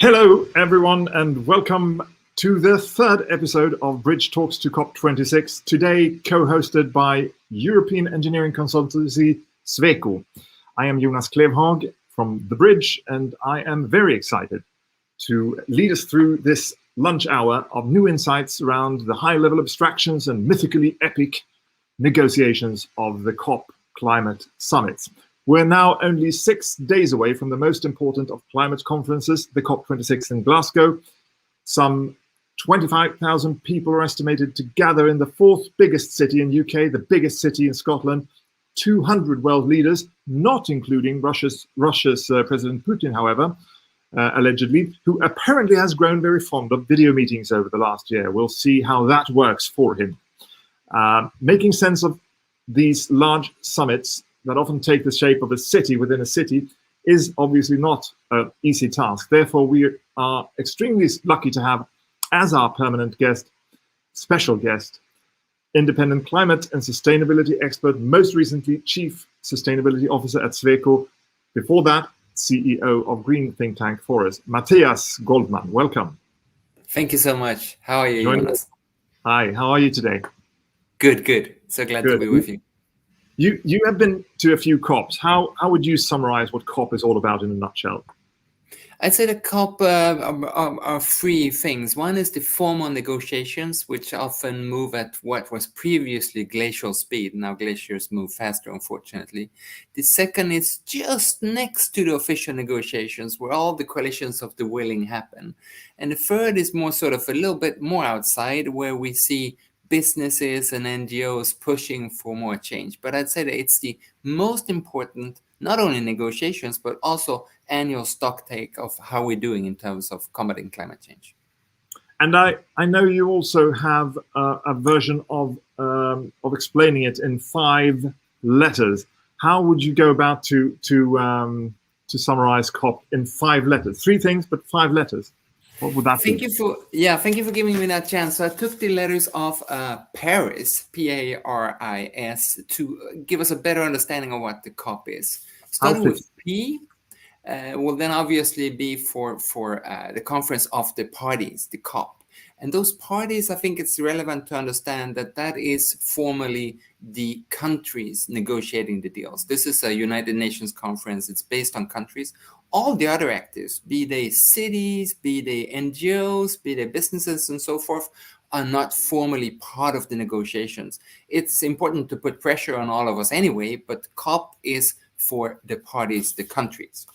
Hello, everyone, and welcome to the third episode of Bridge Talks to COP26, today co-hosted by European engineering consultancy Sweco. I am Jonas Klevhag from The Bridge, and I am very excited to lead us through this lunch hour of new insights around the high-level abstractions and mythically epic negotiations of the COP climate summits. We're now only 6 days away from the most important of climate conferences, the COP26 in Glasgow. Some 25,000 people are estimated to gather in the fourth biggest city in UK, the biggest city in Scotland. 200 world leaders, not including Russia's President Putin, however, allegedly, who apparently has grown very fond of video meetings over the last year. We'll see how that works for him. Making sense of these large summits that often take the shape of a city within a city is obviously not an easy task. Therefore, we are extremely lucky to have as our permanent guest, special guest, independent climate and sustainability expert, most recently Chief Sustainability Officer at Sweco. Before that, CEO of green think tank Forest, Mattias Goldmann. Welcome. Thank you so much. How are you, Jonas? Hi, how are you today? Good. So glad to be with you. You have been to a few COPs. How would you summarize what COP is all about in a nutshell? I'd say the COP are three things. One is the formal negotiations, which often move at what was previously glacial speed. Now glaciers move faster, unfortunately. The second is just next to the official negotiations, where all the coalitions of the willing happen. And the third is more sort of a little bit more outside, where we see businesses and NGOs pushing for more change. But I'd say that it's the most important, not only negotiations, but also annual stock take of how we're doing in terms of combating climate change. And I know you also have a version of explaining it in 5 letters. How would you go about to summarize COP in 5 letters? 3 things, but 5 letters. What would that be? Thank you for giving me that chance. So I took the letters of Paris, Paris, to give us a better understanding of what the COP is. Starting with P, will then obviously be for the conference of the parties, the COP. And those parties, I think it's relevant to understand that is formally the countries negotiating the deals. This is a United Nations conference. It's based on countries. All the other actors, be they cities, be they NGOs, be they businesses and so forth, are not formally part of the negotiations. It's important to put pressure on all of us anyway, but COP is for the parties, the countries.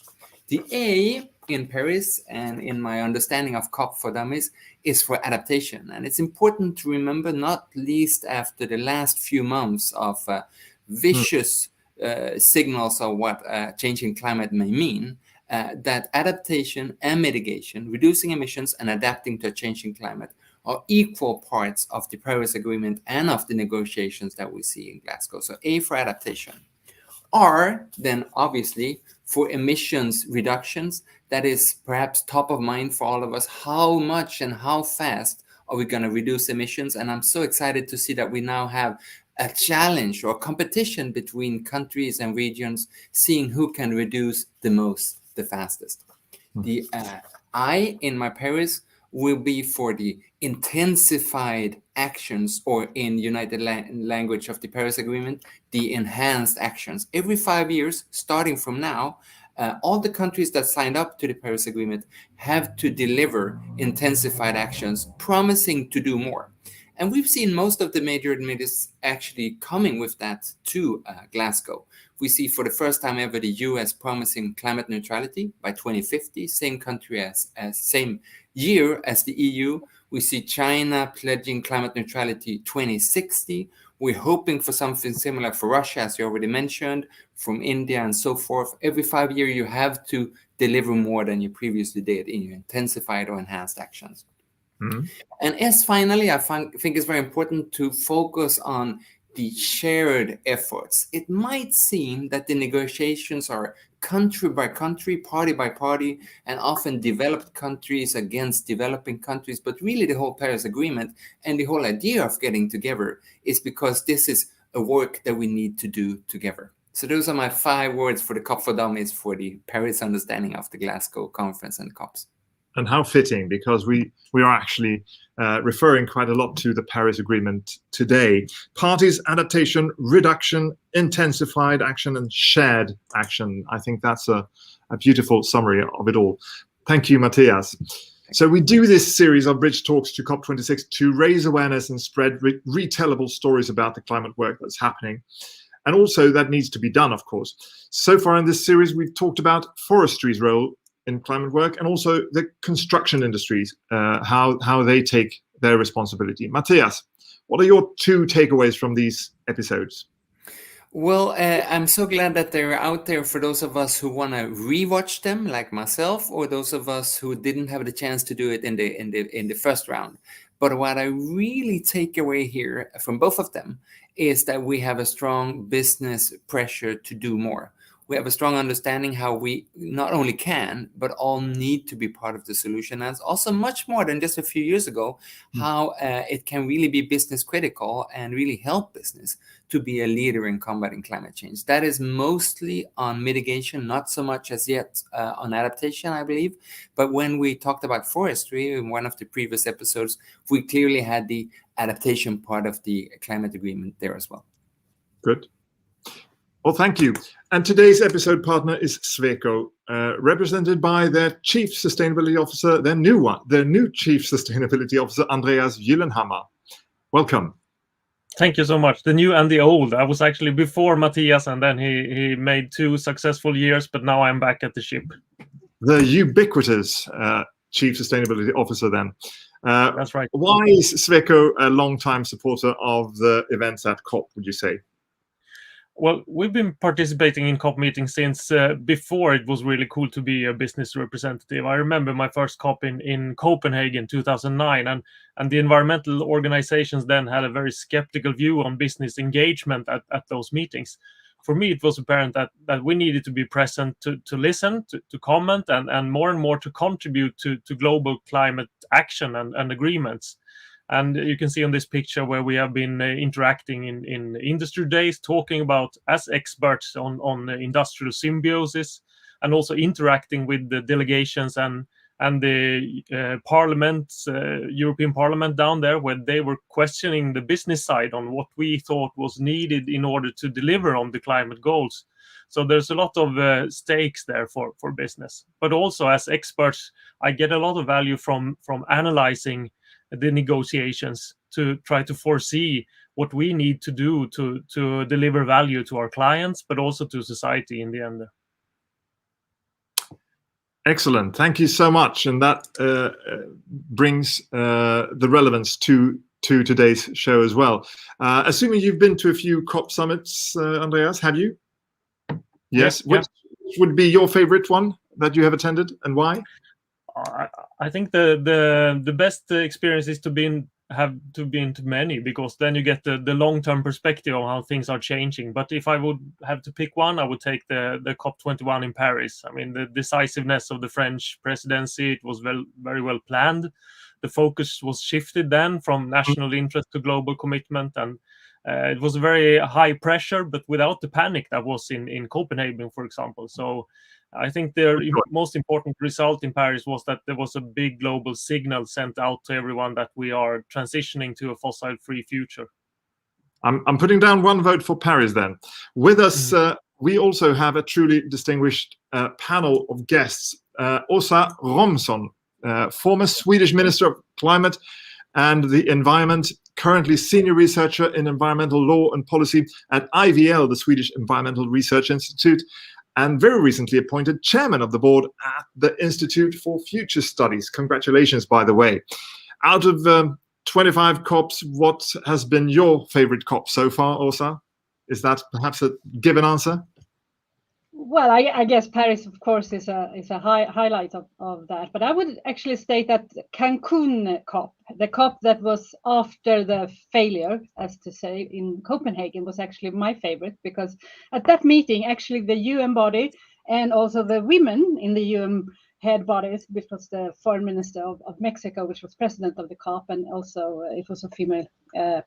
The A in Paris, and in my understanding of COP for Dummies, is for adaptation. And it's important to remember, not least after the last few months of vicious signals of what changing climate may mean, that adaptation and mitigation, reducing emissions and adapting to a changing climate, are equal parts of the Paris Agreement and of the negotiations that we see in Glasgow. So A for adaptation. R, then obviously, for emissions reductions. That is perhaps top of mind for all of us. How much and how fast are we going to reduce emissions? And I'm so excited to see that we now have a challenge or competition between countries and regions, seeing who can reduce the most, the fastest. The I in my Paris will be for the intensified actions, or in United language of the Paris Agreement, the enhanced actions. Every 5 years, starting from now, all the countries that signed up to the Paris Agreement have to deliver intensified actions, promising to do more. And we've seen most of the major emitters actually coming with that to Glasgow. We see for the first time ever the US promising climate neutrality by 2050, same country as same year as the EU. We see China pledging climate neutrality 2060. We're hoping for something similar for Russia, as you already mentioned, from India and so forth. Every 5 years, you have to deliver more than you previously did in your intensified or enhanced actions. Mm-hmm. And as finally, I think it's very important to focus on the shared efforts. It might seem that the negotiations are country by country, party by party, and often developed countries against developing countries. But really the whole Paris Agreement and the whole idea of getting together is because this is a work that we need to do together. So those are my 5 words for the COP for Dummies for the Paris understanding of the Glasgow conference and COPs. And how fitting, because we are actually referring quite a lot to the Paris Agreement today. Parties, adaptation, reduction, intensified action, and shared action. I think that's a beautiful summary of it all. Thank you, Mattias. So we do this series of Bridge Talks to COP26 to raise awareness and spread retellable stories about the climate work that's happening. And also that needs to be done, of course. So far in this series, we've talked about forestry's role in climate work, and also the construction industries, how they take their responsibility. Mattias, what are your 2 takeaways from these episodes? Well, I'm so glad that they're out there for those of us who want to rewatch them, like myself, or those of us who didn't have the chance to do it in the first round. But what I really take away here from both of them is that we have a strong business pressure to do more. We have a strong understanding how we not only can, but all need to be part of the solution. And it's also much more than just a few years ago, how it can really be business critical and really help business to be a leader in combating climate change. That is mostly on mitigation, not so much as yet on adaptation, I believe. But when we talked about forestry in one of the previous episodes, we clearly had the adaptation part of the climate agreement there as well. Good. Well, thank you. And today's episode partner is Sweco, represented by their Chief Sustainability Officer, their new Chief Sustainability Officer, Andreas Gyllenhammar. Welcome. Thank you so much. The new and the old. I was actually before Mattias, and then he made 2 successful years, but now I'm back at the ship. The ubiquitous Chief Sustainability Officer then. That's right. Why is Sweco a long-time supporter of the events at COP, would you say? Well, we've been participating in COP meetings since before it was really cool to be a business representative. I remember my first COP in Copenhagen 2009, and the environmental organizations then had a very skeptical view on business engagement at those meetings. For me, it was apparent that we needed to be present to listen, to comment, and more to contribute to global climate action and agreements. And you can see on this picture where we have been interacting in industry days, talking about as experts on industrial symbiosis, and also interacting with the delegations and the parliaments, European Parliament down there, where they were questioning the business side on what we thought was needed in order to deliver on the climate goals. So there's a lot of stakes there for business. But also as experts, I get a lot of value from analyzing the negotiations to try to foresee what we need to do to deliver value to our clients, but also to society in the end. Excellent. Thank you so much. And that brings the relevance to today's show as well. Assuming you've been to a few COP summits, Andreas, have you? Yes. Yeah. Which would be your favorite one that you have attended, and why? I think the best experience is to be into many, because then you get the long-term perspective on how things are changing. But if I would have to pick one, I would take the COP21 in Paris. I mean, the decisiveness of the French presidency, it was very well planned. The focus was shifted then from national interest to global commitment, and it was very high pressure, but without the panic that was in Copenhagen, for example. So I think the most important result in Paris was that there was a big global signal sent out to everyone that we are transitioning to a fossil-free future. I'm putting down one vote for Paris then. With us, we also have a truly distinguished panel of guests. Asa Romson, former Swedish Minister of Climate and the Environment, currently senior researcher in environmental law and policy at IVL, the Swedish Environmental Research Institute, and very recently appointed chairman of the board at the Institute for Future Studies. Congratulations, by the way. Out of 25 COPs, what has been your favorite COP so far, Asa? Is that perhaps a given answer? Well, I guess Paris, of course, is a highlight of that. But I would actually state that Cancun COP, the COP that was after the failure, as to say, in Copenhagen, was actually my favorite, because at that meeting, actually the UN body and also the women in the UN head bodies, which was the foreign minister of Mexico, which was president of the COP, and also it was a female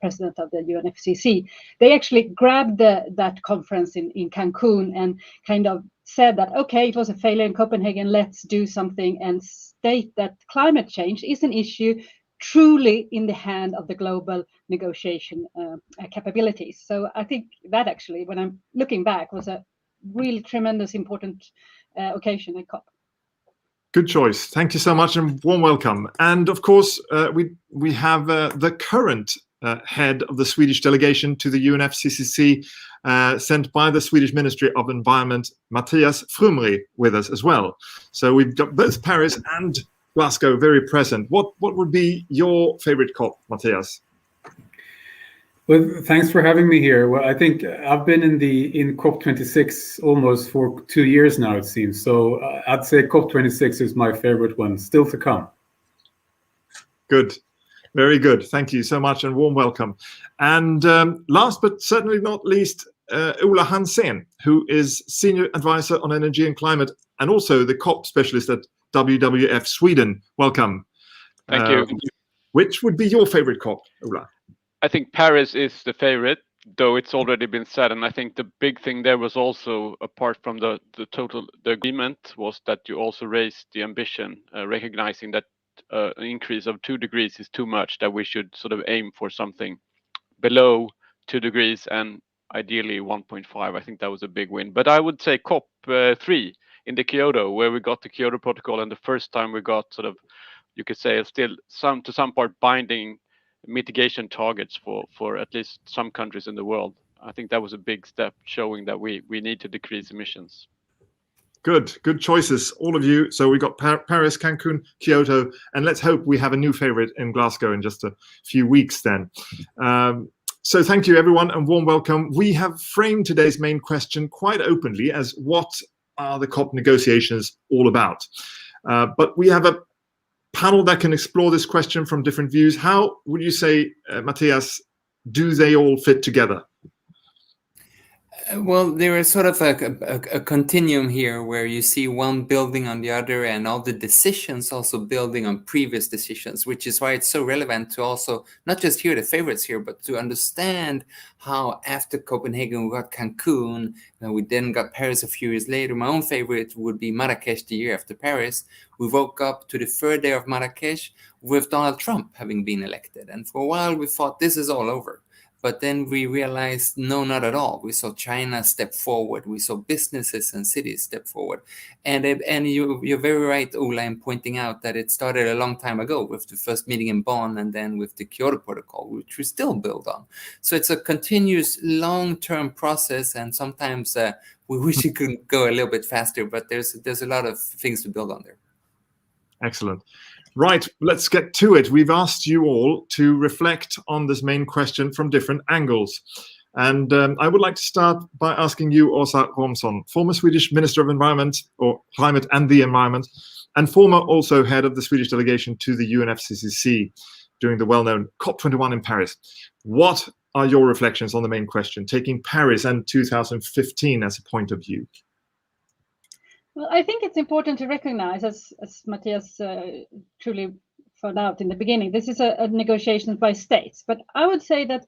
president of the UNFCCC. They actually grabbed that conference in Cancun and kind of said that, okay, it was a failure in Copenhagen, let's do something and state that climate change is an issue truly in the hand of the global negotiation capabilities. So I think that actually, when I'm looking back, was a really tremendous important occasion at COP. Good choice. Thank you so much and warm welcome. And of course, we have the current head of the Swedish delegation to the UNFCCC, sent by the Swedish Ministry of Environment, Mattias Frumerie, with us as well. So we've got both Paris and Glasgow very present. What would be your favorite COP, Mattias? Well, thanks for having me here. Well, I think I've been in COP26 almost for 2 years now, it seems. So I'd say COP26 is my favorite one, still to come. Good. Very good. Thank you so much and warm welcome. And last but certainly not least, Ola Hansen, who is Senior Advisor on Energy and Climate and also the COP Specialist at WWF Sweden. Welcome. Thank you. Which would be your favorite COP, Ola? I think Paris is the favorite, though it's already been said. And I think the big thing there was also, apart from the agreement, was that you also raised the ambition, recognizing that an increase of 2 degrees is too much, that we should sort of aim for something below 2 degrees and ideally 1.5. I think that was a big win. But I would say COP3 in the Kyoto, where we got the Kyoto Protocol, and the first time we got sort of, you could say, still to some part binding mitigation targets for at least some countries in the world. I think that was a big step showing that we need to decrease emissions. Good choices, all of you. So we got Paris, Cancun, Kyoto, and let's hope we have a new favorite in Glasgow in just a few weeks then. So thank you everyone and warm welcome. We have framed today's main question quite openly as what are the COP negotiations all about? But we have a panel that can explore this question from different views. How would you say, Mattias, do they all fit together? Well, there is sort of a continuum here where you see one building on the other and all the decisions also building on previous decisions, which is why it's so relevant to also not just hear the favorites here, but to understand how after Copenhagen we got Cancun, and we then got Paris a few years later. My own favorite would be Marrakesh the year after Paris. We woke up to the third day of Marrakesh with Donald Trump having been elected. And for a while we thought this is all over. But then we realized, no, not at all. We saw China step forward. We saw businesses and cities step forward. And you're very right, Ola, in pointing out that it started a long time ago with the first meeting in Bonn and then with the Kyoto Protocol, which we still build on. So it's a continuous long-term process. And sometimes we wish it could go a little bit faster, but there's a lot of things to build on there. Excellent. Right, let's get to it. We've asked you all to reflect on this main question from different angles. And I would like to start by asking you, Asa Romson, former Swedish Minister of Environment, or Climate and the Environment, and former also head of the Swedish delegation to the UNFCCC during the well-known COP21 in Paris. What are your reflections on the main question, taking Paris and 2015 as a point of view? Well, I think it's important to recognize, as Mattias truly found out in the beginning, this is a negotiation by states. But I would say that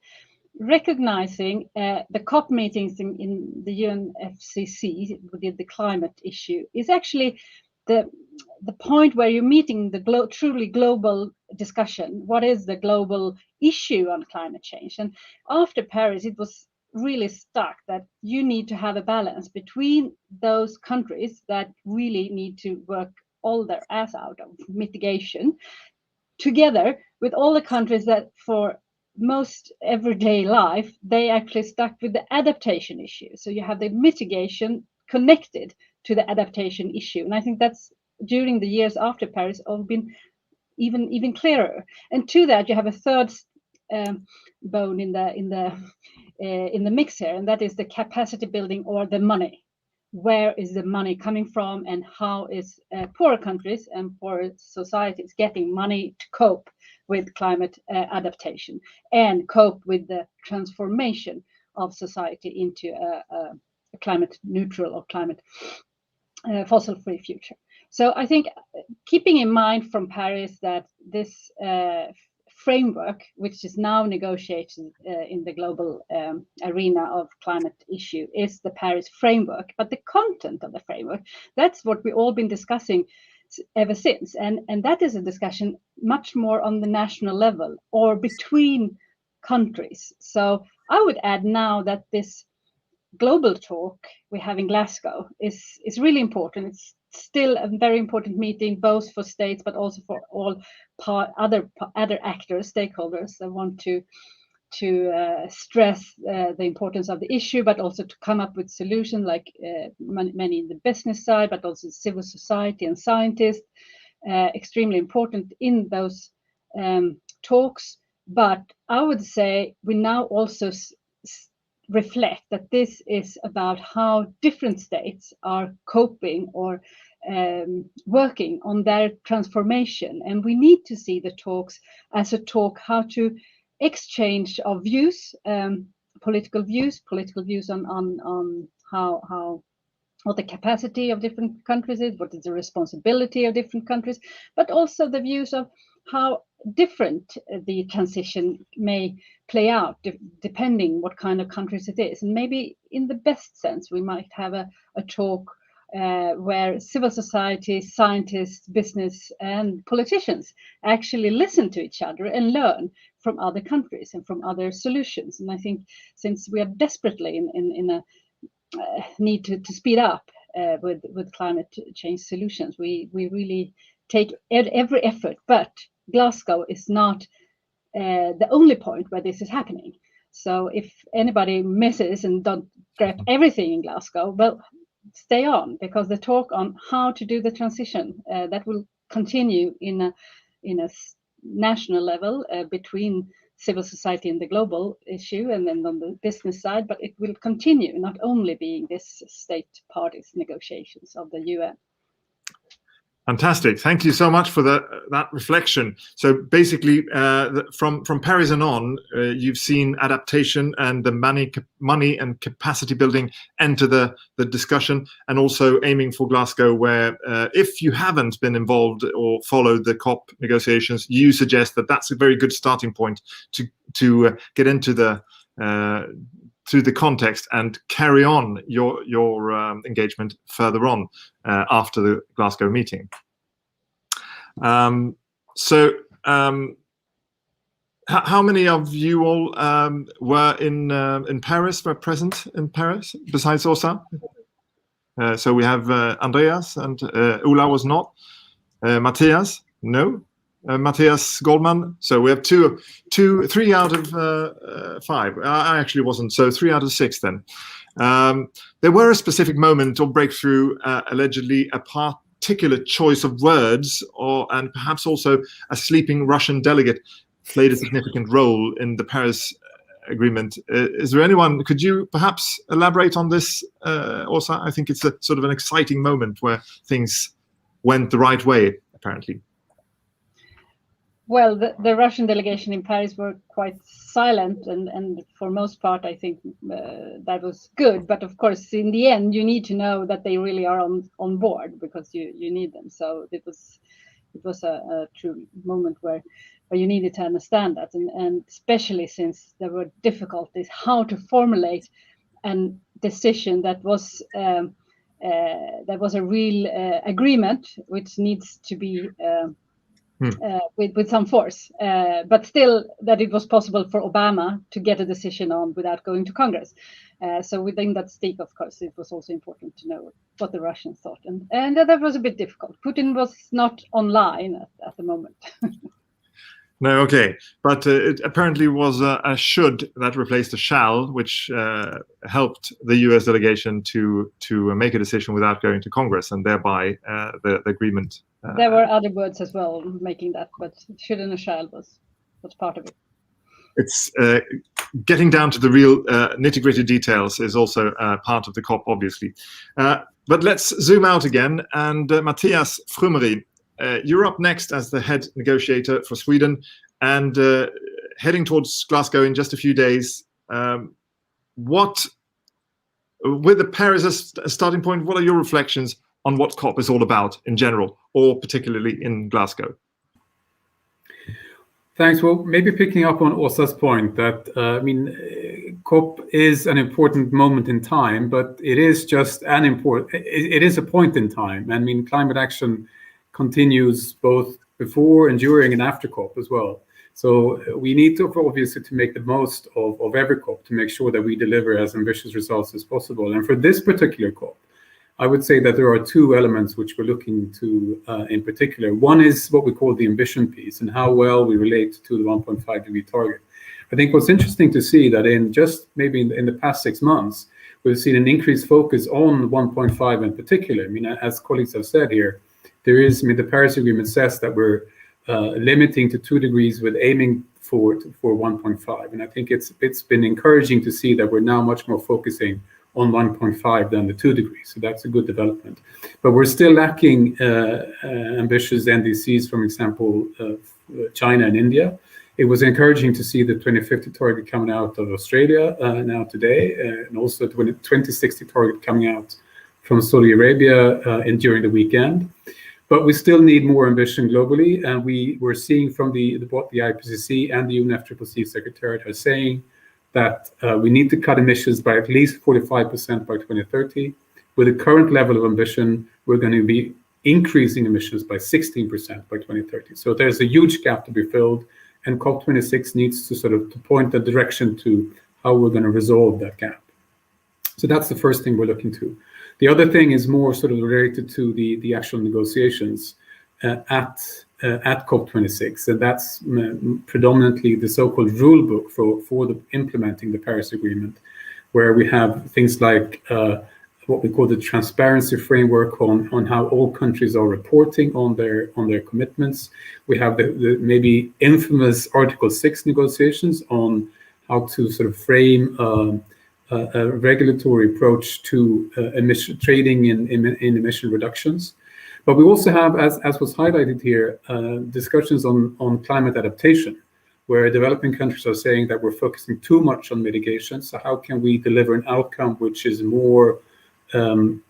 recognizing the COP meetings in the UNFCCC with the climate issue is actually the point where you're meeting the truly global discussion. What is the global issue on climate change? And after Paris, it was really stuck that you need to have a balance between those countries that really need to work all their ass out of mitigation together with all the countries that for most everyday life they actually stuck with the adaptation issue. So you have the mitigation connected to the adaptation issue, and I think that's during the years after Paris all been even clearer. And to that you have a third bone in the mix here, and that is the capacity building or the money. Where is the money coming from, and how is poorer countries and poorer societies getting money to cope with climate adaptation and cope with the transformation of society into a climate neutral or climate fossil-free future? So I think keeping in mind from Paris that this framework, which is now negotiated in the global arena of climate issue, is the Paris framework. But the content of the framework, that's what we've all been discussing ever since. And that is a discussion much more on the national level or between countries. So I would add now that this global talk we have in Glasgow is really important. It's still a very important meeting, both for states, but also for all other actors, stakeholders that want to stress the importance of the issue, but also to come up with solutions, like many in the business side, but also civil society and scientists. Extremely important in those talks. But I would say we now also reflect that this is about how different states are coping or working on their transformation. And we need to see the talks as a talk how to exchange of views, political views on how what the capacity of different countries is, what is the responsibility of different countries, but also the views of how different the transition may play out depending what kind of countries it is. And maybe in the best sense, we might have a talk where civil society, scientists, business, and politicians actually listen to each other and learn from other countries and from other solutions. And I think since we are desperately in a need to speed up with climate change solutions, we really take every effort. But Glasgow is not the only point where this is happening. So if anybody misses and don't grab everything in Glasgow, well, stay on, because the talk on how to do the transition that will continue in a national level between civil society and the global issue, and then on the business side, but it will continue, not only being this state parties negotiations of the UN. Fantastic. Thank you so much for that reflection. So basically, from Paris and on, you've seen adaptation and the money and capacity building enter the discussion, and also aiming for Glasgow, where if you haven't been involved or followed the COP negotiations, you suggest that that's a very good starting point to get into the context and carry on your engagement further on after the Glasgow meeting. How many of you all were in Paris, were present in Paris, besides Asa? So we have Andreas, and Ola was not. Mattias, no. Mattias Goldmann. So we have three out of 5. I actually wasn't, so 3 out of 6 then. There were a specific moment or breakthrough, allegedly a particular choice of words, and perhaps also a sleeping Russian delegate played a significant role in the Paris Agreement. Is there anyone, could you perhaps elaborate on this, also? I think it's a sort of an exciting moment where things went the right way, apparently. Well, the Russian delegation in Paris were quite silent, and for most part, I think that was good. But of course, in the end, you need to know that they really are on board, because you need them. So it was a true moment where you needed to understand that, and especially since there were difficulties how to formulate a decision that was a real agreement, which needs to be. With some force, but still that it was possible for Obama to get a decision on without going to Congress. So within that stake, of course, it was also important to know what the Russians thought, and that was a bit difficult. Putin was not online at the moment. No, okay, but it apparently was a should that replaced a shall, which helped the U.S. delegation to make a decision without going to Congress, and thereby the agreement. There were other words as well making that, but should and a shall was part of it. It's getting down to the real nitty-gritty details is also part of the COP, obviously. But let's zoom out again, and Mattias Frumerie. You're up next as the head negotiator for Sweden, and heading towards Glasgow in just a few days. With the Paris as a starting point, what are your reflections on what COP is all about in general, or particularly in Glasgow? Thanks. Well, maybe picking up on Åsa's point that, COP is an important moment in time, but it is just it is a point in time. I mean, climate action continues both before and during and after COP as well. So we need to obviously to make the most of every COP to make sure that we deliver as ambitious results as possible. And for this particular COP, I would say that there are two elements which we're looking to in particular. One is what we call the ambition piece and how well we relate to the 1.5 degree target. I think what's interesting to see that in just maybe in the past 6 months, we've seen an increased focus on 1.5 in particular. I mean, as colleagues have said here, the Paris Agreement says that we're limiting to 2 degrees with aiming for 1.5. And I think it's been encouraging to see that we're now much more focusing on 1.5 than the 2 degrees. So that's a good development. But we're still lacking ambitious NDCs, for example, China and India. It was encouraging to see the 2050 target coming out of Australia now today, and also the 2060 target coming out from Saudi Arabia during the weekend. But we still need more ambition globally, and we're seeing from what the IPCC and the UNFCCC Secretariat are saying that we need to cut emissions by at least 45% by 2030. With the current level of ambition, we're going to be increasing emissions by 16% by 2030. So there's a huge gap to be filled, and COP26 needs to sort of point the direction to how we're going to resolve that gap. So that's the first thing we're looking to. The other thing is more sort of related to the actual negotiations at COP26, and that's predominantly the so-called rule book for implementing the Paris Agreement, where we have things like what we call the transparency framework on how all countries are reporting on their commitments. We have the maybe infamous Article 6 negotiations on how to sort of frame a regulatory approach to emission trading in emission reductions. But we also have, as was highlighted here, discussions on climate adaptation, where developing countries are saying that we're focusing too much on mitigation. So how can we deliver an outcome which is more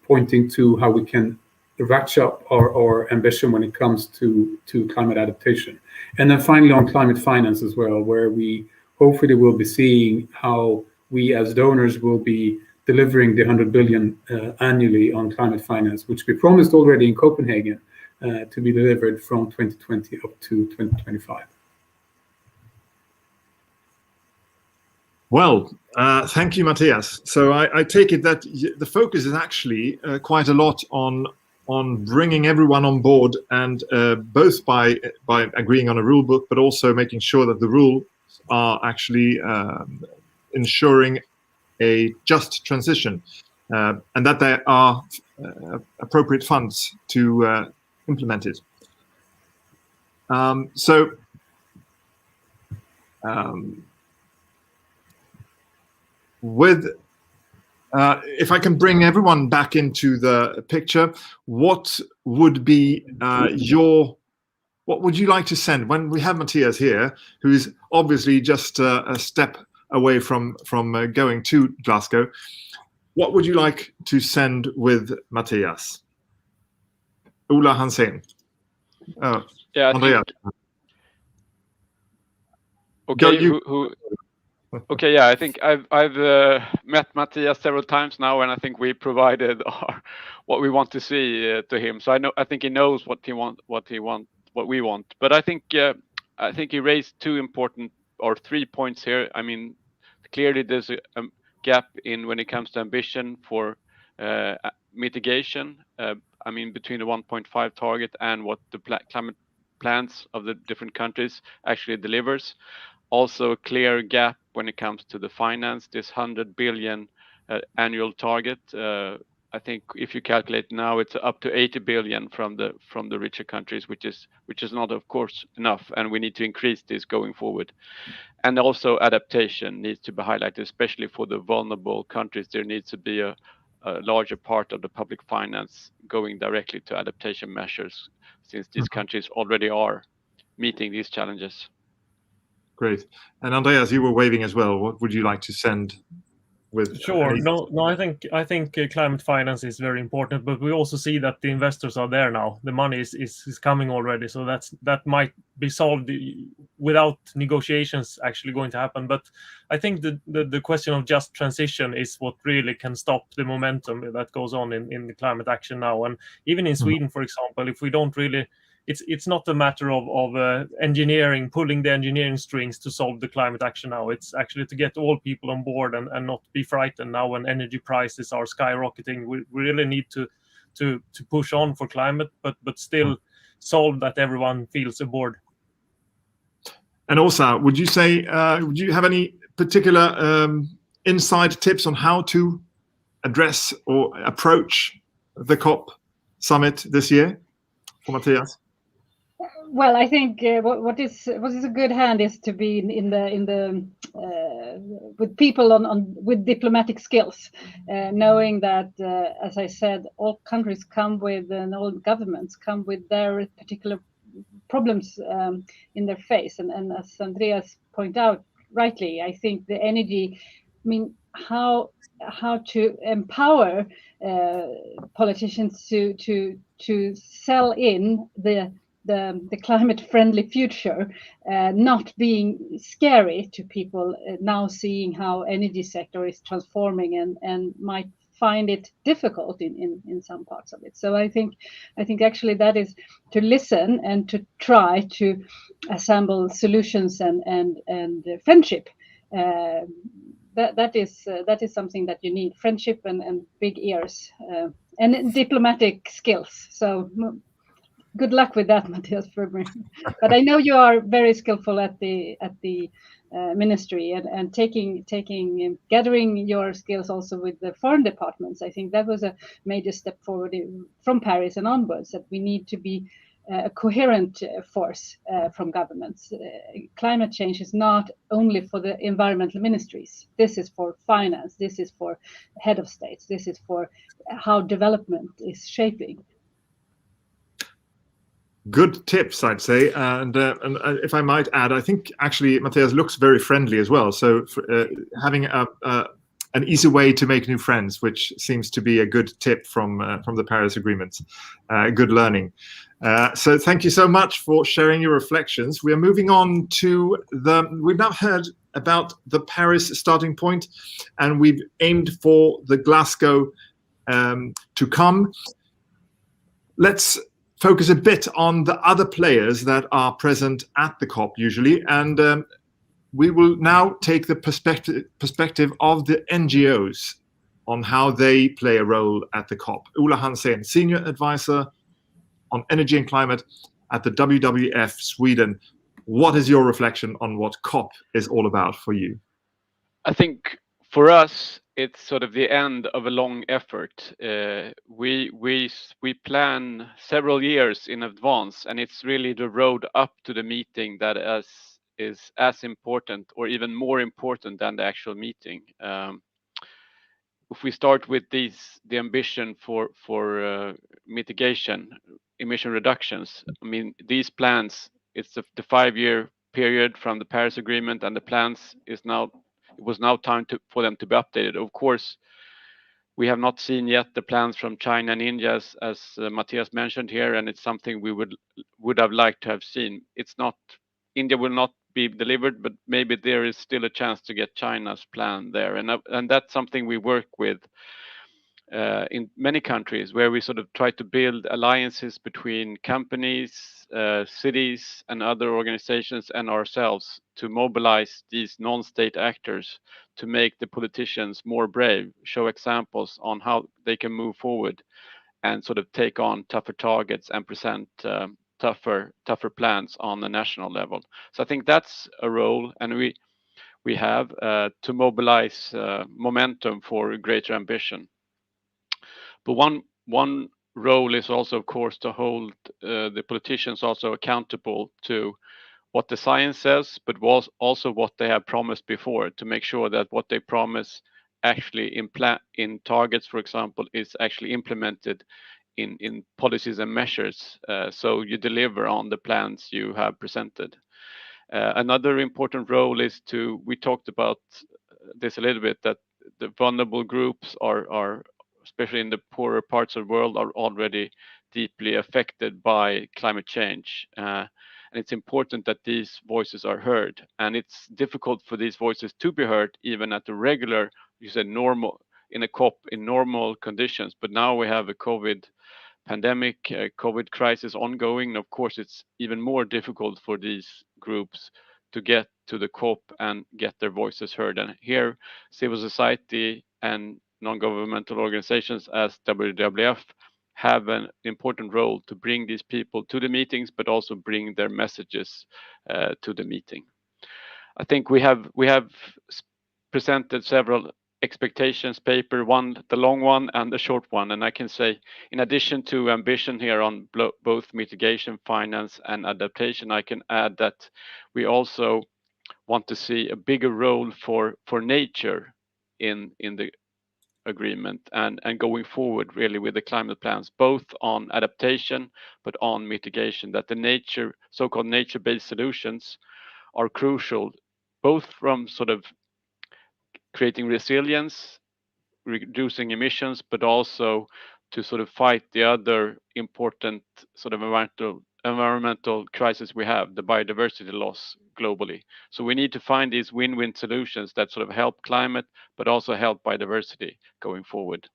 pointing to how we can ratchet up our ambition when it comes to climate adaptation? And then finally on climate finance as well, where we hopefully will be seeing how we as donors will be delivering the 100 billion annually on climate finance, which we promised already in Copenhagen to be delivered from 2020 up to 2025. Well, thank you, Mattias. So I take it that the focus is actually quite a lot on bringing everyone on board, and both by agreeing on a rule book, but also making sure that the rules are actually ensuring a just transition, and that there are appropriate funds to implement it. If I can bring everyone back into the picture, what would be what would you like to send when we have Mattias here, who is obviously just a step away from going to Glasgow? What would you like to send with Mattias? Ola Hansen. Yeah, Andreas. Okay. Okay, yeah, I think I've met Mattias several times now, and I think we provided what we want to see to him. So I think he knows what we want. But I think he raised 3 points here. I mean, clearly there's a gap when it comes to ambition for mitigation. I mean, between the 1.5 target and what the climate plans of the different countries actually delivers. Also a clear gap when it comes to the finance, this 100 billion annual target. I think if you calculate now, it's up to 80 billion from the richer countries, which is not, of course, enough, and we need to increase this going forward. And also adaptation needs to be highlighted, especially for the vulnerable countries. There needs to be a larger part of the public finance going directly to adaptation measures, since these countries already are meeting these challenges. Great. And Andreas, you were waving as well. What would you like to send with Sure. any- No. I think climate finance is very important, but we also see that the investors are there now. The money is coming already, so that might be solved without negotiations actually going to happen. But I think the question of just transition is what really can stop the momentum that goes on in the climate action now. And even in Sweden, for example, if we don't really, it's not a matter of engineering, pulling the engineering strings to solve the climate action now. It's actually to get all people on board and not be frightened now when energy prices are skyrocketing. We really need to push on for climate, but still solve that everyone feels aboard. And also, would you have any particular inside tips on how to address or approach the COP summit this year for Mattias? Well, I think what is a good hand is to be in the with people with diplomatic skills, knowing that as I said, all countries come with and all governments come with their particular problems in their face, and as Andreas pointed out rightly, I think the energy. I mean, how to empower politicians to sell in the climate friendly future, not being scary to people now seeing how energy sector is transforming and might find it difficult in some parts of it. So I think actually that is to listen and to try to assemble solutions and friendship. That is something that you need, friendship and big ears and diplomatic skills. So good luck with that, Mattias. But I know you are very skillful at the ministry and gathering your skills also with the foreign departments. I think that was a major step forward from Paris and onwards, that we need to be a coherent force from governments. Climate change is not only for the environmental ministries. This is for finance. This is for head of states. This is for how development is shaping. Good tips, I'd say, and if I might add, I think actually Mattias looks very friendly as well. So having an easy way to make new friends, which seems to be a good tip from the Paris Agreement. Good learning. So thank you so much for sharing your reflections. We are moving on to we've now heard about the Paris starting point, and we've aimed for the Glasgow to come. Let's focus a bit on the other players that are present at the COP usually, and we will now take the perspective of the NGOs on how they play a role at the COP. Ola Hansén, Senior Advisor on Energy and Climate at the WWF Sweden. What is your reflection on what COP is all about for you? I think for us, it's sort of the end of a long effort. We plan several years in advance, and it's really the road up to the meeting that is as important or even more important than the actual meeting. If we start with the ambition for mitigation, emission reductions, I mean, these plans, it's the 5-year period from the Paris Agreement, and the plans it was now time for them to be updated. Of course, we have not seen yet the plans from China and India, as Mattias mentioned here, and it's something we would have liked to have seen. India will not be delivered, but maybe there is still a chance to get China's plan there, and that's something we work with in many countries, where we sort of try to build alliances between companies, cities, and other organizations and ourselves to mobilize these non-state actors to make the politicians more brave, show examples on how they can move forward and sort of take on tougher targets and present tougher plans on the national level. So I think that's a role, and we have to mobilize momentum for greater ambition. But one role is also, of course, to hold the politicians also accountable to what the science says, but was also what they have promised before, to make sure that what they promise actually in targets, for example, is actually implemented in policies and measures, so you deliver on the plans you have presented. Another important role is we talked about this a little bit, that the vulnerable groups are especially in the poorer parts of the world, are already deeply affected by climate change. And it's important that these voices are heard. And it's difficult for these voices to be heard even at the regular, you said normal, in a COP in normal conditions. But now we have a COVID pandemic, COVID crisis ongoing. And of course, it's even more difficult for these groups to get to the COP and get their voices heard. And here, civil society and non-governmental organizations as WWF have an important role to bring these people to the meetings, but also bring their messages to the meeting. I think we have presented several expectations paper, one, the long one and the short one. And I can say, in addition to ambition here on both mitigation, finance and adaptation, I can add that we also want to see a bigger role for nature in the agreement and going forward really with the climate plans, both on adaptation but on mitigation, that the so-called nature-based solutions are crucial, both from sort of creating resilience, reducing emissions, but also to sort of fight the other important sort of environmental crisis we have, the biodiversity loss globally. So we need to find these win-win solutions that sort of help climate, but also help biodiversity going forward.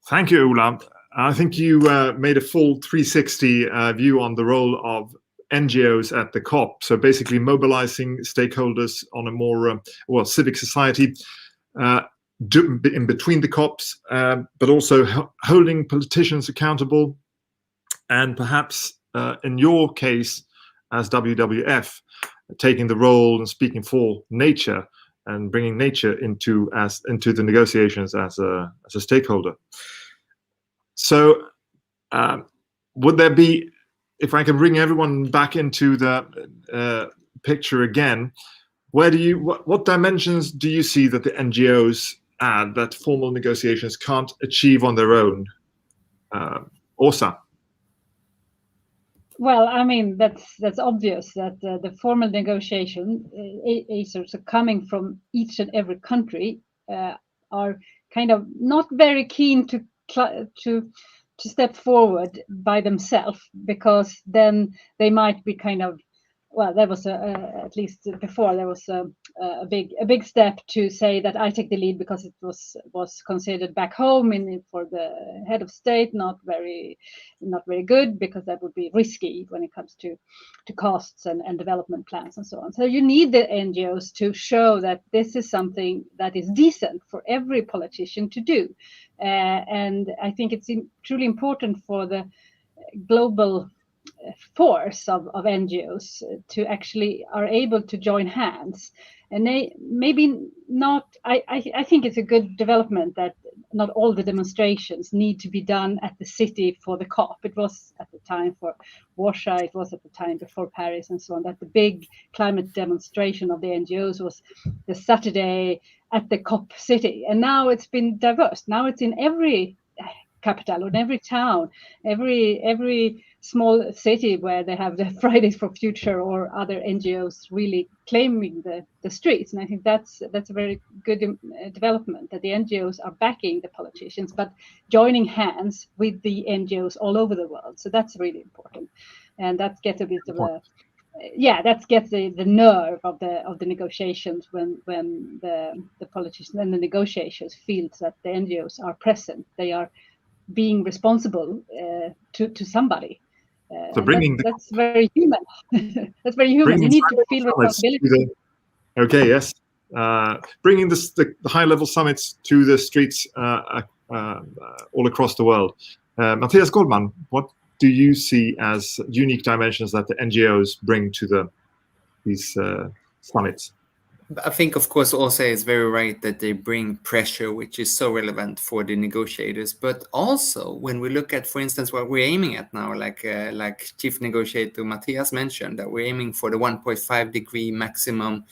Thank you, Ola. I think you made a full 360 view on the role of NGOs at the COP. So basically mobilizing stakeholders on a more, civic society in between the COPs, but also holding politicians accountable. And perhaps in your case, as WWF, taking the role and speaking for nature and bringing nature into the negotiations as a stakeholder. So would there be, if I can bring everyone back into the picture again, what dimensions do you see that the NGOs add that formal negotiations can't achieve on their own? Asa? Well, I mean, that's obvious that the formal negotiation is coming from each and every country are kind of not very keen to step forward by themselves, because then they might be kind of, well, there was at least before there was a big step to say that I take the lead because it was considered back home for the head of state not very good, because that would be risky when it comes to costs and development plans and so on. So you need the NGOs to show that this is something that is decent for every politician to do, and I think it's truly important for the global force of NGOs to actually are able to join hands. And they maybe not, I think it's a good development that not all the demonstrations need to be done at the city for the COP. It was at the time for Warsaw, it was at the time before Paris and so on, that the big climate demonstration of the NGOs was the Saturday at the COP city. And now it's been diverse. Now it's in every capital, in every town, every small city where they have the Fridays for Future or other NGOs really claiming the streets. And I think that's a very good development, that the NGOs are backing the politicians, but joining hands with the NGOs all over the world. So that's really important. And that gets a bit of that gets the nerve of the negotiations when the politicians and the negotiations feel that the NGOs are present. They are being responsible to somebody. So that's very human. That's very human. You need to feel responsibility. Okay, yes. Bringing the high-level summits to the streets all across the world. Mattias Goldmann, what do you see as unique dimensions that the NGOs bring to these summits? I think, of course, Asa is very right that they bring pressure, which is so relevant for the negotiators. But also, when we look at, for instance, what we're aiming at now, like Chief Negotiator Mattias mentioned, that we're aiming for the 1.5 degree maximum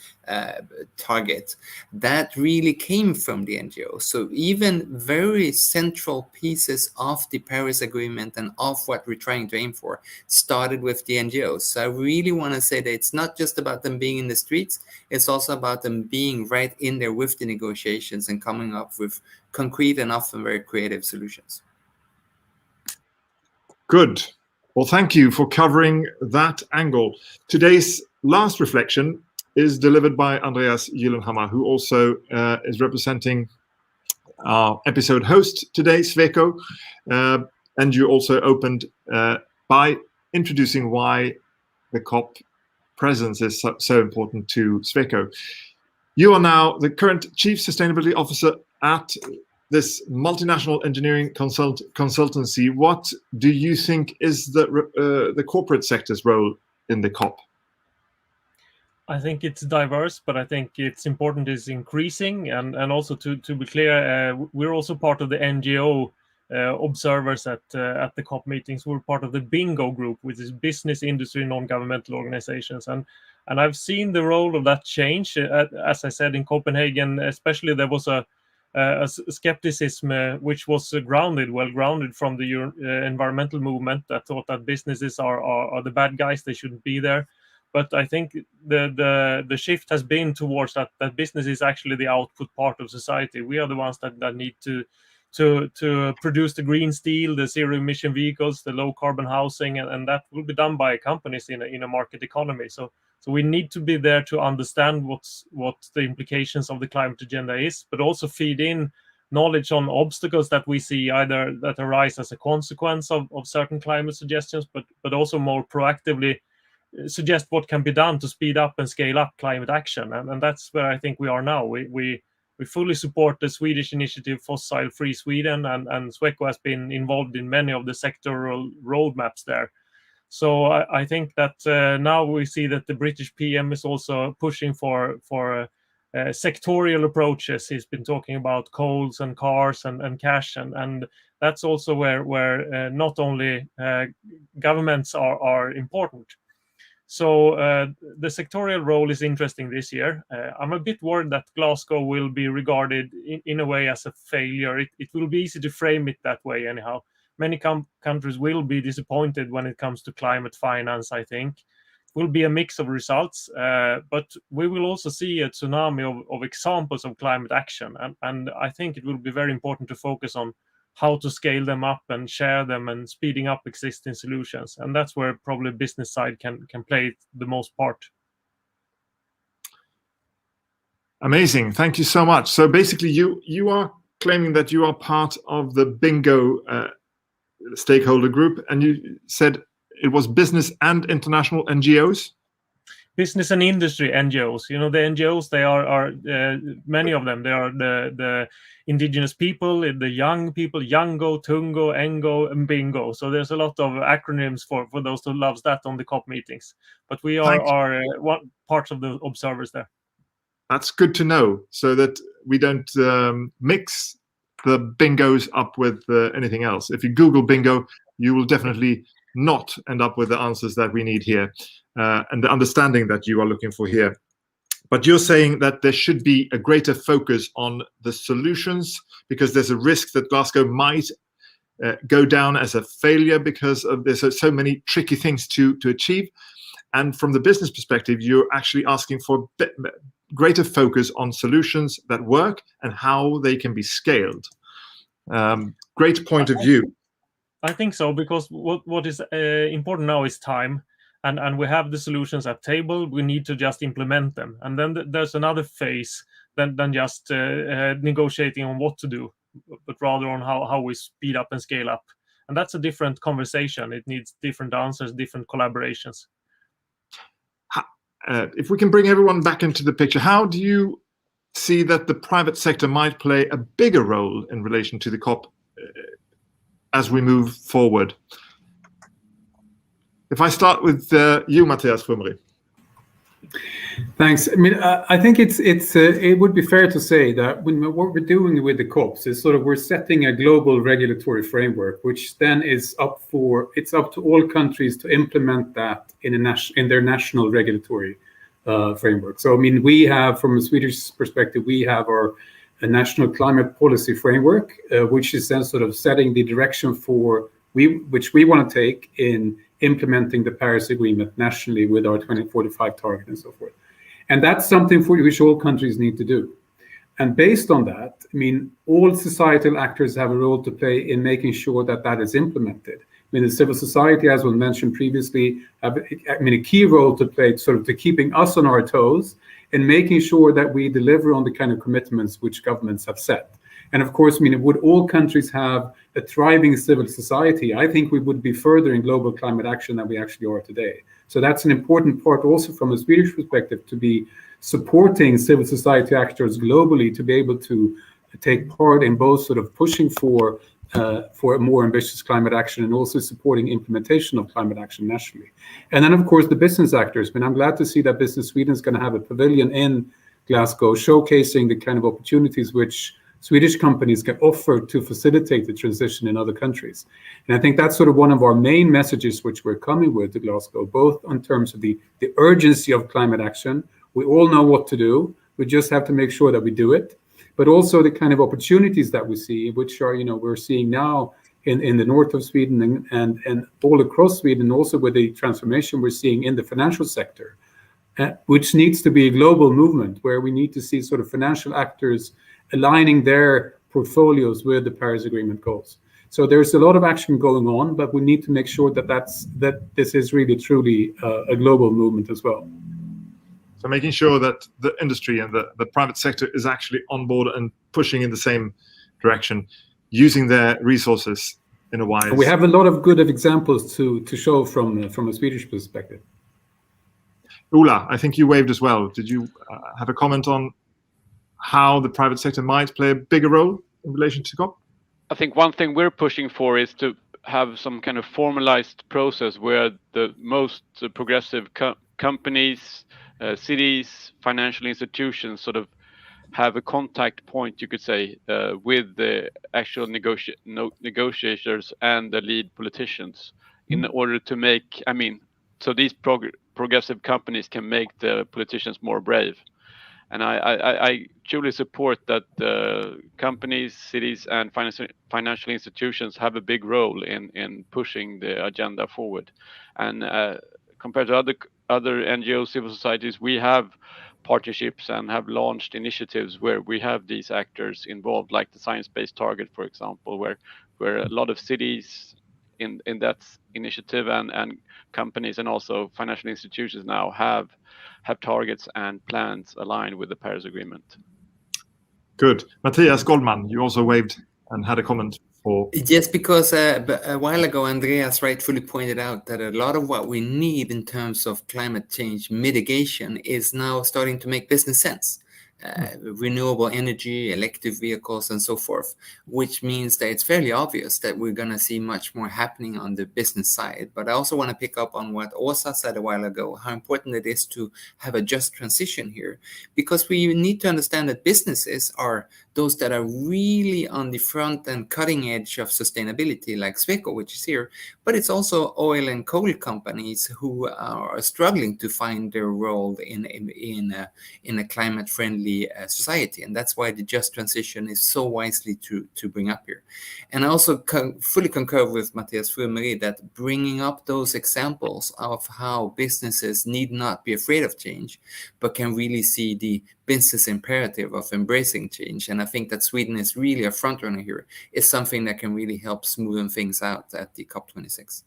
target, that really came from the NGO. So even very central pieces of the Paris Agreement and of what we're trying to aim for started with the NGOs. So I really want to say that it's not just about them being in the streets, it's also about about them being right in there with the negotiations and coming up with concrete and often very creative solutions. Good. Well, thank you for covering that angle. Today's last reflection is delivered by Andreas Gyllenhammar, who also is representing our episode host today, Sweco. And you also opened by introducing why the COP presence is so important to Sweco. You are now the current Chief Sustainability Officer at this multinational engineering consultancy. What do you think is the corporate sector's role in the COP? I think it's diverse, but I think it's important is increasing. And also to be clear, we're also part of the NGO observers at the COP meetings. We're part of the BINGO group, which is business, industry, non-governmental organizations. And I've seen the role of that change. As I said, in Copenhagen, especially, there was a skepticism which was well grounded from the environmental movement that thought that businesses are the bad guys, they shouldn't be there. But I think the shift has been towards that business is actually the output part of society. We are the ones that need to produce the green steel, the zero emission vehicles, the low carbon housing, and that will be done by companies in a market economy. So we need to be there to understand what the implications of the climate agenda is, but also feed in knowledge on obstacles that we see either that arise as a consequence of certain climate suggestions, but also more proactively suggest what can be done to speed up and scale up climate action. And that's where I think we are now. We fully support the Swedish initiative Fossil Free Sweden, and Sweco has been involved in many of the sectoral roadmaps there. So I think that now we see that the British PM is also pushing for sectorial approaches. He's been talking about coals and cars and cash, and that's also where not only governments are important. So the sectorial role is interesting this year. I'm a bit worried that Glasgow will be regarded in a way as a failure. It will be easy to frame it that way anyhow. Many countries will be disappointed when it comes to climate finance, I think. It will be a mix of results, but we will also see a tsunami of examples of climate action. And I think it will be very important to focus on how to scale them up and share them and speeding up existing solutions. And that's where probably business side can play the most part. Amazing. Thank you so much. So basically you are claiming that you are part of the BINGO stakeholder group, and you said it was business and international NGOs? Business and industry NGOs. You know, the NGOs, they are many of them, they are the indigenous people, the young people, Yango, Tungo, Engo, and Bingo. So there's a lot of acronyms for those who loves that on the COP meetings. But we are one part of the observers there. That's good to know, so that we don't mix the bingos up with anything else. If you Google bingo, you will definitely not end up with the answers that we need here and the understanding that you are looking for here. But you're saying that there should be a greater focus on the solutions, because there's a risk that Glasgow might go down as a failure because of there's so many tricky things to achieve. And from the business perspective, you're actually asking for greater focus on solutions that work and how they can be scaled. Great point of view. I think so, because what is important now is time, and we have the solutions at table. We need to just implement them, and then there's another phase than just negotiating on what to do, but rather on how we speed up and scale up. And that's a different conversation. It needs different answers, different collaborations. If we can bring everyone back into the picture, how do you see that the private sector might play a bigger role in relation to the COP as we move forward? If I start with you, Mattias Frumerie. Thanks. I mean, I think it would be fair to say that what we're doing with the COPs is sort of we're setting a global regulatory framework, which then is up to all countries to implement that in their national regulatory framework. So I mean, we have, from a Swedish perspective, we have a national climate policy framework, which is then sort of setting the direction which we want to take in implementing the Paris Agreement nationally with our 2045 target and so forth. And that's something for which all countries need to do. And based on that, I mean, all societal actors have a role to play in making sure that that is implemented. I mean, the civil society, as was mentioned previously, have, a key role to play, sort of to keeping us on our toes and making sure that we deliver on the kind of commitments which governments have set. And of course, I mean, would all countries have a thriving civil society, I think we would be further in global climate action than we actually are today. So that's an important part also from a Swedish perspective, to be supporting civil society actors globally to be able to take part in both sort of pushing for a more ambitious climate action and also supporting implementation of climate action nationally. And then, of course, the business actors. I mean, I'm glad to see that Business Sweden is going to have a pavilion in Glasgow showcasing the kind of opportunities which Swedish companies can offer to facilitate the transition in other countries. And I think that's sort of one of our main messages which we're coming with to Glasgow, both in terms of the urgency of climate action. We all know what to do. We just have to make sure that we do it. But also the kind of opportunities that we see, which are, we're seeing now in the north of Sweden and all across Sweden, also with the transformation we're seeing in the financial sector, which needs to be a global movement where we need to see sort of financial actors aligning their portfolios with the Paris Agreement goals. So there's a lot of action going on, but we need to make sure that this is really truly a global movement as well. So making sure that the industry and the private sector is actually on board and pushing in the same direction, using their resources in a wise. We have a lot of good examples to show from a Swedish perspective. Ola, I think you waved as well. Did you have a comment on how the private sector might play a bigger role in relation to COP? I think one thing we're pushing for is to have some kind of formalized process where the most progressive companies, cities, financial institutions sort of have a contact point, you could say, with the actual negotiators and the lead politicians in order to make, so these progressive companies can make the politicians more brave. And I truly support that companies, cities, and financial institutions have a big role in pushing the agenda forward. And compared to other NGOs, civil societies, we have partnerships and have launched initiatives where we have these actors involved, like the Science-Based Target, for example, where a lot of cities in that initiative and companies and also financial institutions now have targets and plans aligned with the Paris Agreement. Good. Mattias, Goldmann, you also waved and had a comment. Yes, because a while ago, Andreas rightfully pointed out that a lot of what we need in terms of climate change mitigation is now starting to make business sense. Renewable energy, electric vehicles, and so forth, which means that it's fairly obvious that we're going to see much more happening on the business side. But I also want to pick up on what Asa said a while ago, how important it is to have a just transition here, because we need to understand that businesses are those that are really on the front and cutting edge of sustainability, like Sweco, which is here, but it's also oil and coal companies who are struggling to find their role in a climate-friendly society, and that's why the just transition is so wisely to bring up here. And I also fully concur with Mattias Frumerie that bringing up those examples of how businesses need not be afraid of change, but can really see the business imperative of embracing change. And I think that Sweden is really a front runner here. It's something that can really help smoothen things out at the COP26.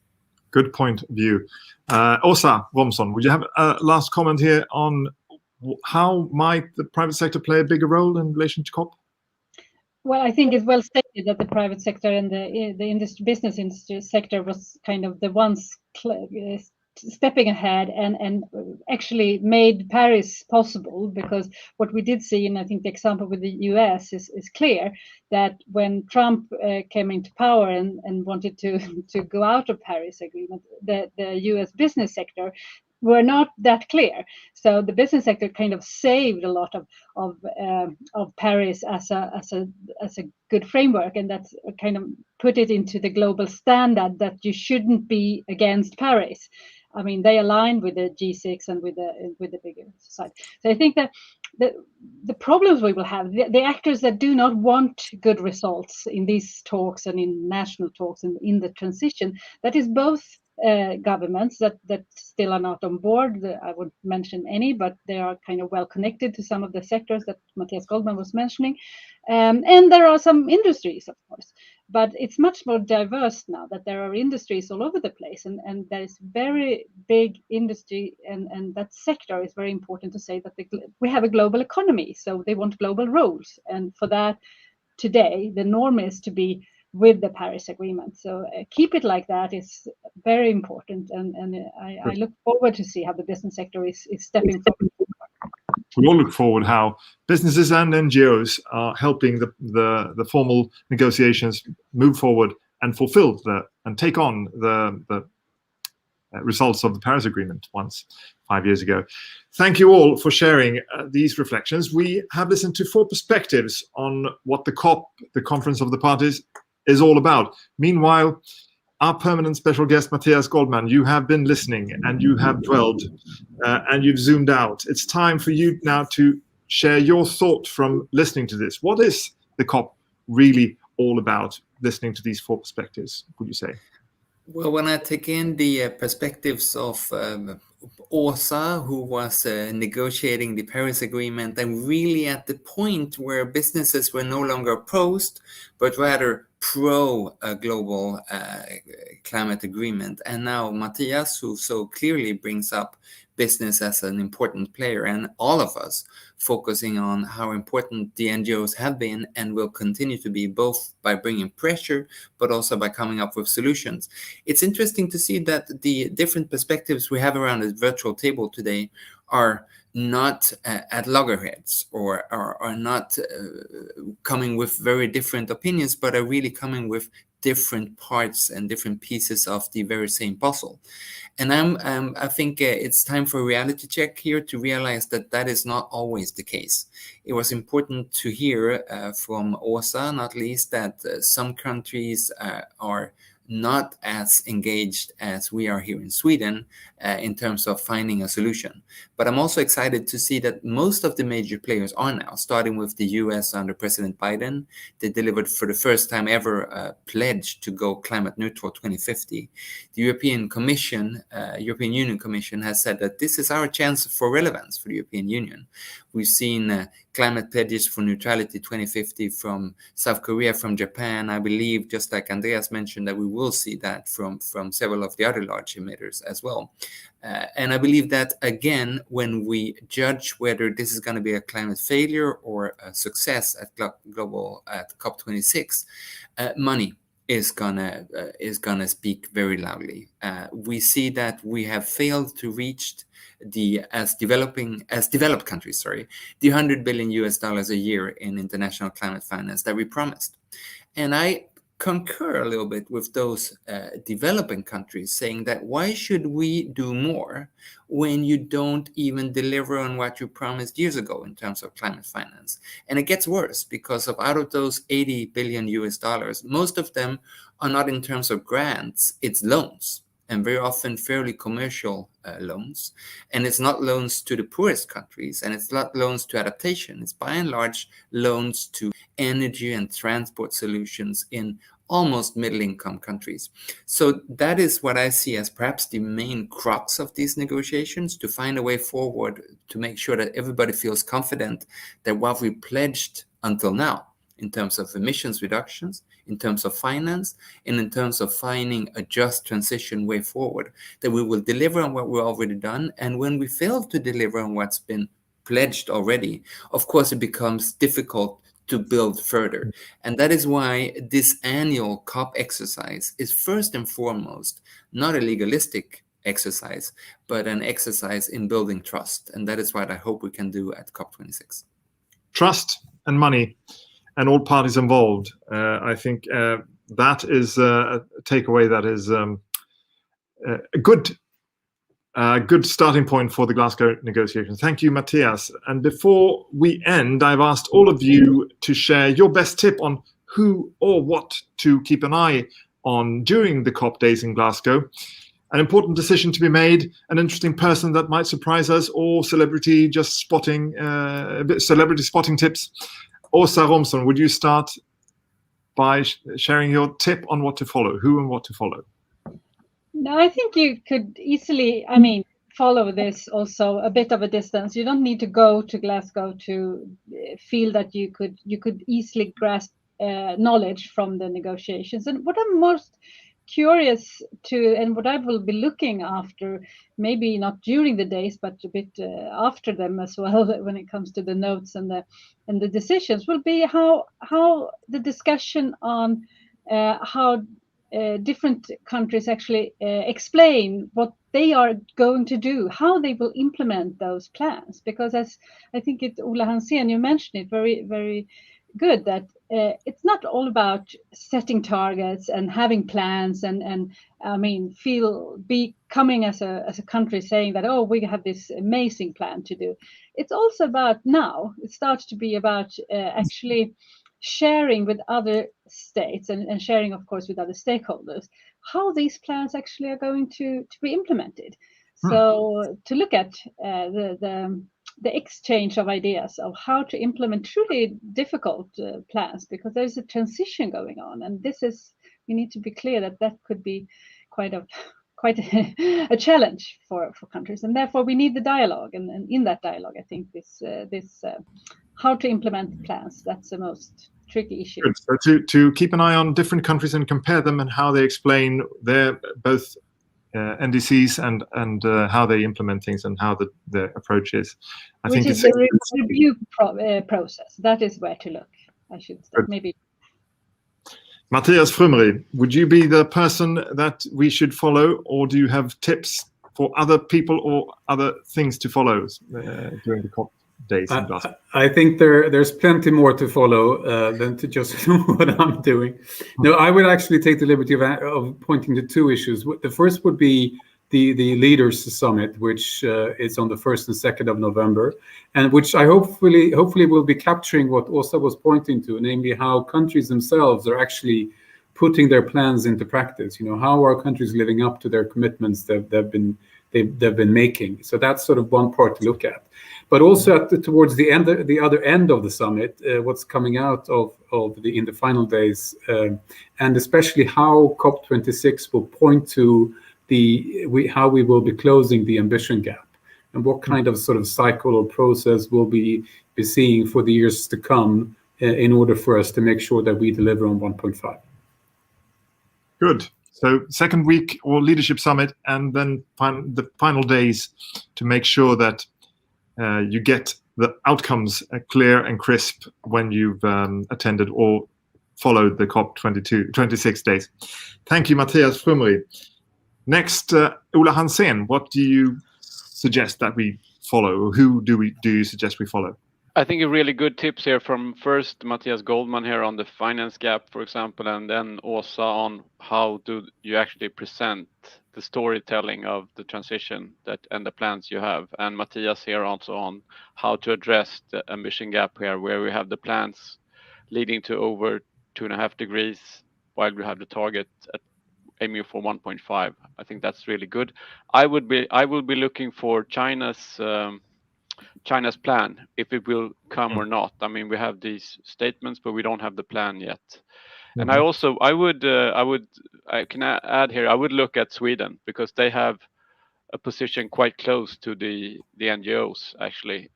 Good point of view. Asa Romson, would you have a last comment here on how might the private sector play a bigger role in relation to COP? Well, I think it's well stated that the private sector and the business industry sector was kind of the ones stepping ahead and actually made Paris possible, because what we did see, and I think the example with the US is clear, that when Trump came into power and wanted to go out of Paris Agreement, the US business sector were not that clear. So the business sector kind of saved a lot of Paris as a good framework, and that's kind of put it into the global standard that you shouldn't be against Paris. I mean, they aligned with the G6 and with the bigger society. So I think that the problems we will have, the actors that do not want good results in these talks and in national talks and in the transition, that is both governments that still are not on board. I won't mention any, but they are kind of well connected to some of the sectors that Mattias Goldmann was mentioning. And there are some industries, of course, but it's much more diverse now that there are industries all over the place, and there is very big industry, and that sector is very important to say that we have a global economy, so they want global roles, and for that today the norm is to be with the Paris Agreement. So keep it like that is very important, and I look forward to see how the business sector is stepping forward. We all look forward how businesses and NGOs are helping the formal negotiations move forward and fulfill and take on the results of the Paris Agreement once 5 years ago. Thank you all for sharing these reflections. We have listened to 4 perspectives on what the COP, the Conference of the Parties, is all about. Meanwhile, our permanent special guest, Mattias Goldmann, you have been listening and you have dwelled and you've zoomed out. It's time for you now to share your thought from listening to this. What is the COP really all about, listening to these 4 perspectives, would you say? Well, when I take in the perspectives of Asa, who was negotiating the Paris Agreement, and really at the point where businesses were no longer opposed, but rather pro a global climate agreement. And now Mattias, who so clearly brings up business as an important player, and all of us focusing on how important the NGOs have been and will continue to be, both by bringing pressure, but also by coming up with solutions. It's interesting to see that the different perspectives we have around this virtual table today are not at loggerheads or are not coming with very different opinions, but are really coming with different parts and different pieces of the very same puzzle. And I think it's time for a reality check here to realize that that is not always the case. It was important to hear from Asa, not least, that some countries are not as engaged as we are here in Sweden in terms of finding a solution. But I'm also excited to see that most of the major players are now, starting with the US under President Biden. They delivered for the first time ever a pledge to go climate neutral 2050. The European Union Commission has said that this is our chance for relevance for the European Union. We've seen climate pledges for neutrality 2050 from South Korea, from Japan. I believe, just like Andreas mentioned, that we will see that from several of the other large emitters as well. And I believe that, again, when we judge whether this is going to be a climate failure or a success at COP26, money is gonna speak very loudly. We see that we have failed to reach as developed countries, the $100 billion a year in international climate finance that we promised. And I concur a little bit with those developing countries saying that why should we do more when you don't even deliver on what you promised years ago in terms of climate finance? And it gets worse, because out of those $80 billion, most of them are not in terms of grants, it's loans, and very often fairly commercial loans. And it's not loans to the poorest countries, and it's not loans to adaptation. It's by and large loans to energy and transport solutions in almost middle-income countries. So that is what I see as perhaps the main crux of these negotiations, to find a way forward to make sure that everybody feels confident that what we pledged until now, in terms of emissions reductions, in terms of finance, and in terms of finding a just transition way forward, that we will deliver on what we've already done. And when we fail to deliver on what's been pledged already, of course, it becomes difficult to build further. And that is why this annual COP exercise is first and foremost not a legalistic exercise, but an exercise in building trust. And that is what I hope we can do at COP26. Trust and money and all parties involved. I think that is a takeaway that is a good starting point for the Glasgow negotiations. Thank you, Mattias. And before we end, I've asked all of you to share your best tip on who or what to keep an eye on during the COP days in Glasgow. An important decision to be made, an interesting person that might surprise us, or celebrity spotting tips. Asa Romson, would you start by sharing your tip on what to follow, who and what to follow? No, I think you could easily, follow this also a bit of a distance. You don't need to go to Glasgow to feel that you could easily grasp knowledge from the negotiations. And what I'm most curious to, and what I will be looking after, maybe not during the days, but a bit after them as well, when it comes to the notes and the decisions, will be how the discussion on how different countries actually explain what they are going to do, how they will implement those plans. Because as I think Ola Hansen, you mentioned it very, very good, that it's not all about setting targets and having plans and be coming as a country saying that, oh, we have this amazing plan to do. It's also about now, it starts to be about actually sharing with other states and sharing, of course, with other stakeholders, how these plans actually are going to be implemented. So to look at the exchange of ideas of how to implement truly difficult plans, because there's a transition going on, and we need to be clear that could be quite a challenge for countries, and therefore we need the dialogue. And in that dialogue, I think this how to implement plans, that's the most tricky issue. Good. So to keep an eye on different countries and compare them and how they explain their both NDCs and how they implement things and how the approach is. Which is the review process. That is where to look, I should say. Maybe. Mattias Frumerie, would you be the person that we should follow, or do you have tips for other people or other things to follow during the COP days in Glasgow? I think there's plenty more to follow than to just what I'm doing. No, I would actually take the liberty of pointing to two issues. The first would be the Leaders Summit, which is on the 1st and 2nd of November, and which I hopefully will be capturing what Asa was pointing to, namely how countries themselves are actually putting their plans into practice. How are countries living up to their commitments that they've been making? So that's sort of one part to look at. But also towards the other end of the summit, what's coming out in the final days, and especially how COP26 will point to how we will be closing the ambition gap, and what kind of sort of cycle or process we'll be seeing for the years to come in order for us to make sure that we deliver on 1.5. Good. So second week or leadership summit, and then the final days to make sure that you get the outcomes clear and crisp when you've attended or followed the COP26 days. Thank you, Mattias Frumerie. Next, Ola Hansen, what do you suggest that we follow? Who do you suggest we follow? I think a really good tips here from first Mattias Goldmann here on the finance gap, for example, and then Asa on how do you actually present the storytelling of the transition and the plans you have, and Mattias here also on how to address the ambition gap here, where we have the plans leading to over 2.5 degrees, while we have the target at aiming for 1.5. I think that's really good. I will be looking for China's plan, if it will come or not. I mean, we have these statements, but we don't have the plan yet. Mm-hmm. And I can add here, I would look at Sweden, because they have a position quite close to the NGOs, actually,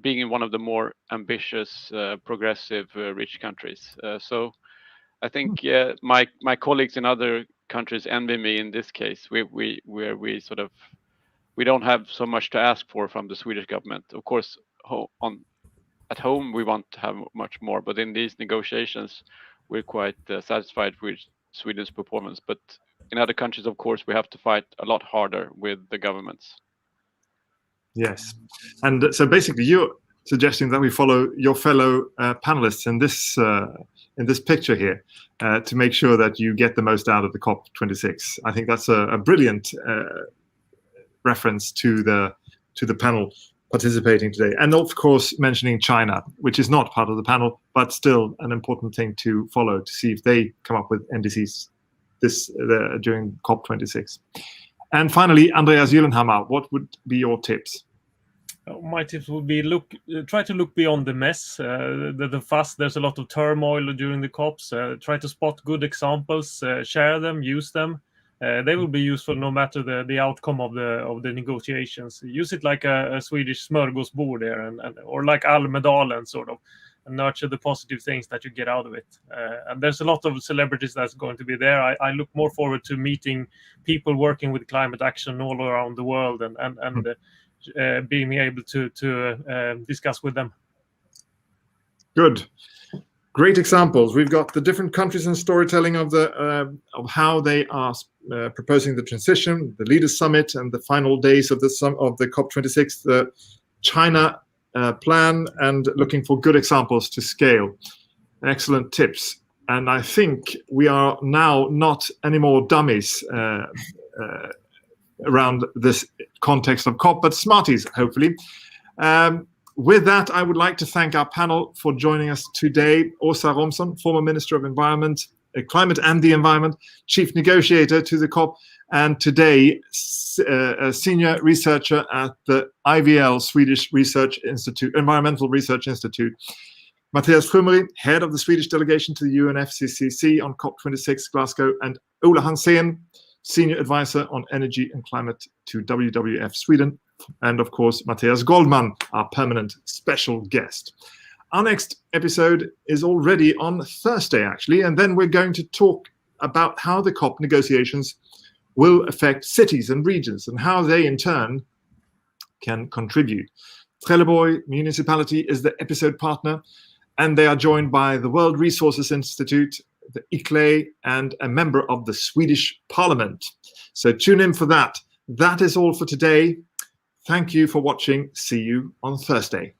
being in one of the more ambitious, progressive, rich countries. So I think my colleagues in other countries envy me in this case, where we don't have so much to ask for from the Swedish government. Of course, at home we want to have much more, but in these negotiations we're quite satisfied with Sweden's performance. But in other countries, of course, we have to fight a lot harder with the governments. Yes, and so basically you're suggesting that we follow your fellow panelists in this picture here to make sure that you get the most out of the COP26. I think that's a brilliant reference to the panel participating today, and of course mentioning China, which is not part of the panel, but still an important thing to follow to see if they come up with NDCs during COP26. And finally, Andreas Gyllenhammar, what would be your tips? My tips would be try to look beyond the mess, the fuss. There's a lot of turmoil during the COPs. Try to spot good examples, share them, use them. they will be useful no matter the outcome of the negotiations. Use it like a Swedish smörgåsbord there, or like Almedalen sort of, and nurture the positive things that you get out of it. And there's a lot of celebrities that's going to be there. I look more forward to meeting people working with climate action all around the world and being able to discuss with them. Good. Great examples. We've got the different countries and storytelling of how they are proposing the transition, the Leaders Summit, and the final days of the COP26, the China plan, and looking for good examples to scale. Excellent tips. And I think we are now not anymore dummies around this context of COP, but smarties, hopefully. With that, I would like to thank our panel for joining us today. Asa Romson, former Minister of Environment, Climate and the Environment, Chief Negotiator to the COP, and today a Senior Researcher at the IVL, Swedish Research Institute, Environmental Research Institute. Mattias Frumerie, Head of the Swedish Delegation to the UNFCCC on COP26 Glasgow, and Ola Hansén, Senior Advisor on Energy and Climate to WWF Sweden. And of course, Mattias Goldmann, our permanent special guest. Our next episode is already on Thursday, actually, and then we're going to talk about how the COP negotiations will affect cities and regions and how they, in turn, can contribute. Trelleborg Municipality is the episode partner, and they are joined by the World Resources Institute, the ICLE, and a member of the Swedish Parliament. So tune in for that. That is all for today. Thank you for watching. See you on Thursday.